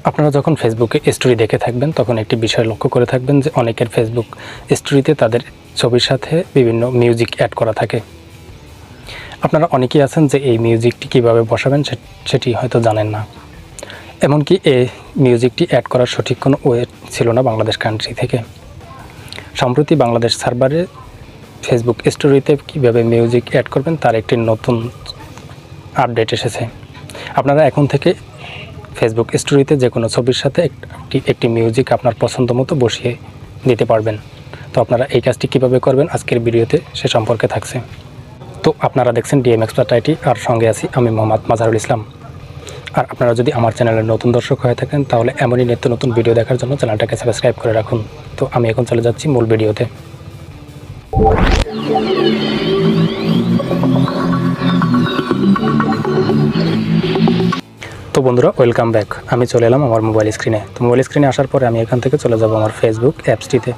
আপনারা যখন ফেসবুকে স্টোরি দেখে থাকবেন তখন একটি বিষয় লক্ষ্য করে থাকবেন যে অনেকের ফেসবুক স্টোরিতে তাদের ছবির সাথে বিভিন্ন মিউজিক অ্যাড করা থাকে। আপনারা অনেকেই আছেন যে এই মিউজিকটি কীভাবে বসাবেন সেটি হয়তো জানেন না। এমনকি এই মিউজিকটি অ্যাড করার সঠিক কোনো ওয়ে ছিল না বাংলাদেশ কান্ট্রি থেকে। সম্প্রতি বাংলাদেশ সার্ভারে ফেসবুক স্টোরিতে কীভাবে মিউজিক অ্যাড করবেন তার একটি নতুন আপডেট এসেছে। আপনারা এখন থেকে ফেসবুক স্টোরিতে যে কোনো ছবির সাথে একটি মিউজিক আপনার পছন্দ মতো বসিয়ে দিতে পারবেন। তো আপনারা এই কাজটি কীভাবে করবেন আজকের ভিডিওতে সে সম্পর্কে থাকছে। তো আপনারা দেখছেন ডিএম এক্সপার্ট আইটি, আর সঙ্গে আছি আমি মোহাম্মদ মাজহারুল ইসলাম। আর আপনারা যদি আমার চ্যানেলের নতুন দর্শক হয়ে থাকেন তাহলে এমনই নিত্য নতুন ভিডিও দেখার জন্য চ্যানেলটাকে সাবস্ক্রাইব করে রাখুন। তো আমি এখন চলে যাচ্ছি মূল ভিডিওতে। তো বন্ধুরা, ওয়েলকাম ব্যাক। আমি চলে এলাম আমার মোবাইল স্ক্রিনে। তো মোবাইল স্ক্রিনে আসার পরে আমি এখান থেকে চলে যাব আমার ফেসবুক অ্যাপসটিতে।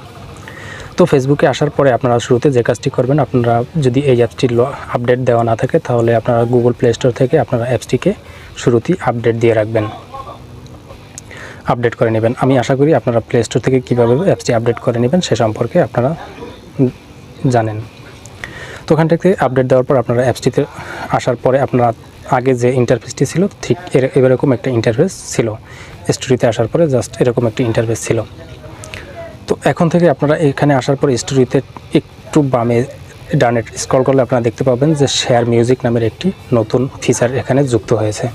তো ফেসবুকে আসার পরে আপনারা শুরুতে যে কাজটি করবেন, আপনারা যদি এই অ্যাপসটির আপডেট দেওয়া না থাকে তাহলে আপনারা গুগল প্লে স্টোর থেকে আপনারা অ্যাপসটিকে শুরুতেই আপডেট দিয়ে রাখবেন, আপডেট করে নেবেন। আমি আশা করি আপনারা প্লে স্টোর থেকে কীভাবে অ্যাপসটি আপডেট করে নেবেন সে সম্পর্কে আপনারা জানেন। তো ওখান থেকে আপডেট দেওয়ার পর আপনারা অ্যাপসটিতে আসার পরে আপনারা আগে যে ইন্টারফেসটি ছিল ঠিক এরকম একটা ইন্টারফেস ছিল। স্টোরিতে আসার পরে জাস্ট এরকম একটি ইন্টারফেস ছিল। তো এখন থেকে আপনারা এখানে আসার পর স্টোরিতে একটু বামে ডানে স্ক্রল করলে আপনারা দেখতে পাবেন যে শেয়ার মিউজিক নামের একটি নতুন ফিচার এখানে যুক্ত হয়েছে।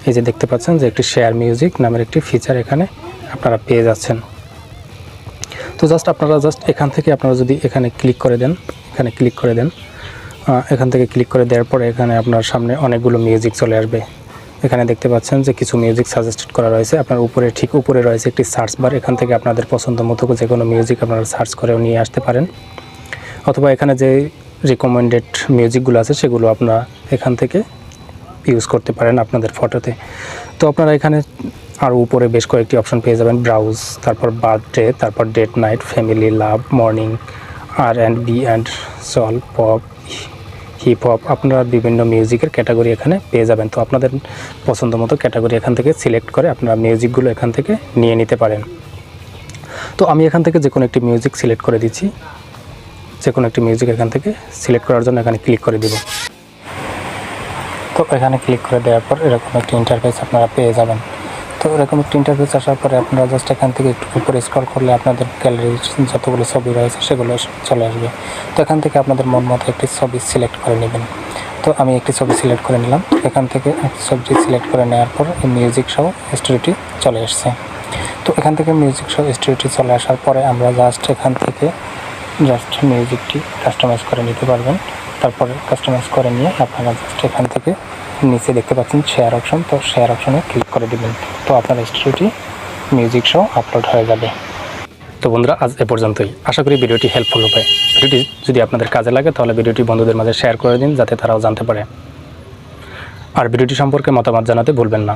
এই যে দেখতে পাচ্ছেন যে একটি শেয়ার মিউজিক নামের একটি ফিচার এখানে আপনারা পেয়ে যাচ্ছেন। তো আপনারা এখান থেকে আপনারা যদি এখানে ক্লিক করে দেন, এখান থেকে ক্লিক করে দেওয়ার পরে এখানে আপনার সামনে অনেকগুলো মিউজিক চলে আসবে। এখানে দেখতে পাচ্ছেন যে কিছু মিউজিক সাজেস্টেড করা রয়েছে। আপনার ঠিক উপরে রয়েছে একটি সার্চ বার। এখান থেকে আপনাদের পছন্দ মতো যে কোনো মিউজিক আপনারা সার্চ করেও নিয়ে আসতে পারেন, অথবা এখানে যে রিকমেন্ডেড মিউজিকগুলো আছে সেগুলো আপনারা এখান থেকে ইউজ করতে পারেন আপনাদের ফটোতে। তো আপনারা এখানে আরও উপরে বেশ কয়েকটি অপশন পেয়ে যাবেন। ব্রাউজ, তারপর বার্থডে, তারপর date night, family, love, morning, R&B and soul, pop, hip hop, আপনারা বিভিন্ন মিউজিকের ক্যাটাগরি এখানে পেয়ে যাবেন। তো আপনাদের পছন্দ মতো ক্যাটাগরি এখান থেকে সিলেক্ট করে আপনারা মিউজিকগুলো এখান থেকে নিয়ে নিতে পারেন। তো আমি এখান থেকে যে কোনো একটি মিউজিক সিলেক্ট করে দিচ্ছি। যে কোনো একটি মিউজিক এখান থেকে সিলেক্ট করার জন্য এখানে ক্লিক করে দিব। তো এখানে ক্লিক করে দেওয়ার পর এরকম একটি ইন্টারফেস আপনারা পেয়ে যাবেন। তো এরকম একটি ইন্টারফেস আসার পরে আপনারা জাস্ট এখান থেকে একটু উপরে স্ক্রল করলে আপনাদের গ্যালারির যতগুলো ছবি রয়েছে সেগুলো চলে আসবে। তো এখান থেকে আপনাদের মন মতো একটি ছবি সিলেক্ট করে নেবেন। তো আমি একটি ছবি সিলেক্ট করে নিলাম। এখান থেকে একটি ছবি সিলেক্ট করে নেওয়ার পর এই মিউজিক সহ স্টোরিটি চলে আসছে। তো এখান থেকে মিউজিক সহ স্টোরিটি চলে আসার পরে আমরা এখান থেকে মিউজিকটি কাস্টমাইজ করে নিতে পারবেন। তারপরে কাস্টমাইজ করে নিয়ে আপনারা এখান থেকে নিচে দেখতে পাচ্ছেন শেয়ার অপশন। তো শেয়ার অপশনে ক্লিক করে দিবেন। তো আপনার স্টোরিটি মিউজিক সহ আপলোড হয়ে যাবে। তো বন্ধুরা, আজ এ পর্যন্তই। আশা করি ভিডিওটি হেল্পফুল হবে। ভিডিওটি যদি আপনাদের কাজে লাগে তাহলে ভিডিওটি বন্ধুদের মাঝে শেয়ার করে দিন যাতে তারাও জানতে পারে। আর ভিডিওটি সম্পর্কে মতামত জানাতে ভুলবেন না।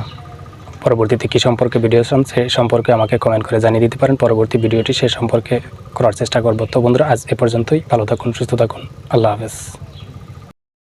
পরবর্তীতে কী সম্পর্কে ভিডিও চান সে সম্পর্কে আমাকে কমেন্ট করে জানিয়ে দিতে পারেন। পরবর্তী ভিডিওটি সে সম্পর্কে করার চেষ্টা করব। তো বন্ধুরা, আজ এ পর্যন্তই। ভালো থাকুন, সুস্থ থাকুন। আল্লাহ হাফেজ।